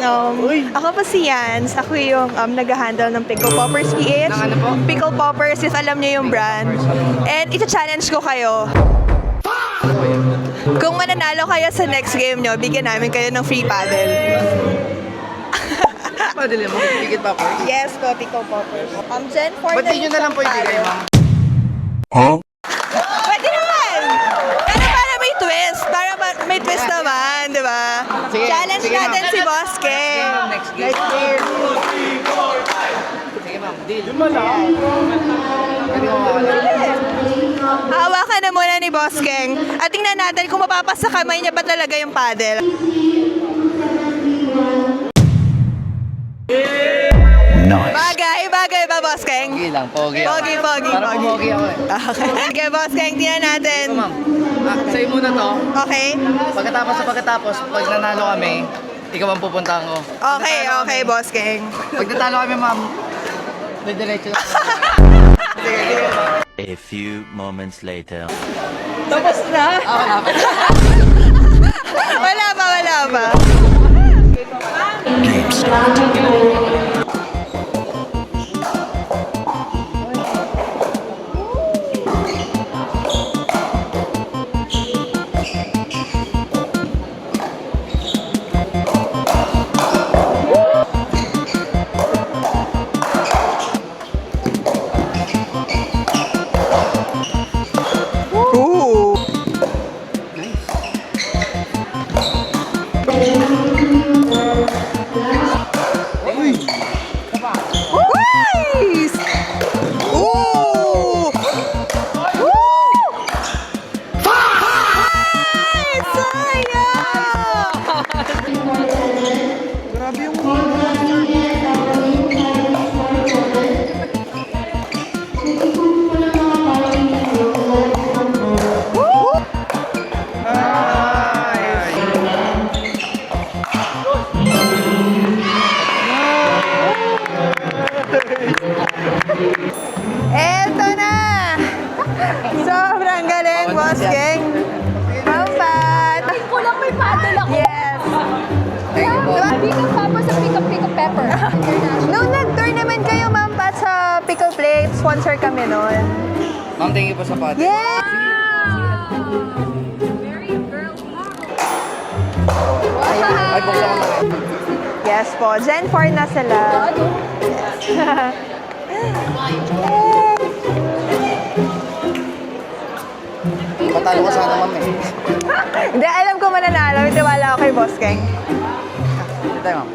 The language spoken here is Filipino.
Ako po si Yans. Ako yung nag-handle ng Pickle Poppers PH. Ng ano po? Pickle Poppers, if alam niyo yung brand. And ita-challenge ko kayo. Kung mananalo kayo sa next game nyo, bigyan namin kayo ng free paddle. Padali mo, higit pa po. Yes po, Pickle Poppers. Jen, for Ba't di nyo na lang po ibigay, ma'am? Pwede naman! Pero para may twist. Para may twist naman, di ba? Sige, Challenge sige, natin ma'am. si Boss Sige, King. ma'am, next game. Sige, ma'am, deal. Pwede mo mawala. Hawakan na muna ni Boss King. At tingnan natin kung mapapasa kamay niya ba talaga yung paddle. Nice. Bagay ba, Boss King? Pogi lang, pogi ako. Pogi. Parang pogi ako eh. Okay. Okay, Boss King, tingnan natin. Ito, ma'am. Sa'yo muna to. Okay? Pagkatapos, pag nanalo kami, ikaw ang pupuntahan ko. Okay, Boss King. Pag natalo kami, ma'am, diretso na. A few moments later. Tapos na? Wala pa. Wala pa. Game start. Ooh. Nice! Ooh! Nice! Sayang! Grabe yung Eto na! Sobrang galing, Boss King. Mampat! Ko lang may paddle ako. Yes! Pick up tapos sa pick up pepper. International. Nung nag-tournament kayo, Mampat, sa Pickle Plate, sponsor kami nun. Ma'am, thank you po sa pati. Yes! Very girl Ay, buksan ko na rin. Yes po. Gen 4 na sila. Patalo ko sana, ma'am eh. Hindi, alam ko mananalo. May tiwala ako kay Boss King. Ito, ma'am.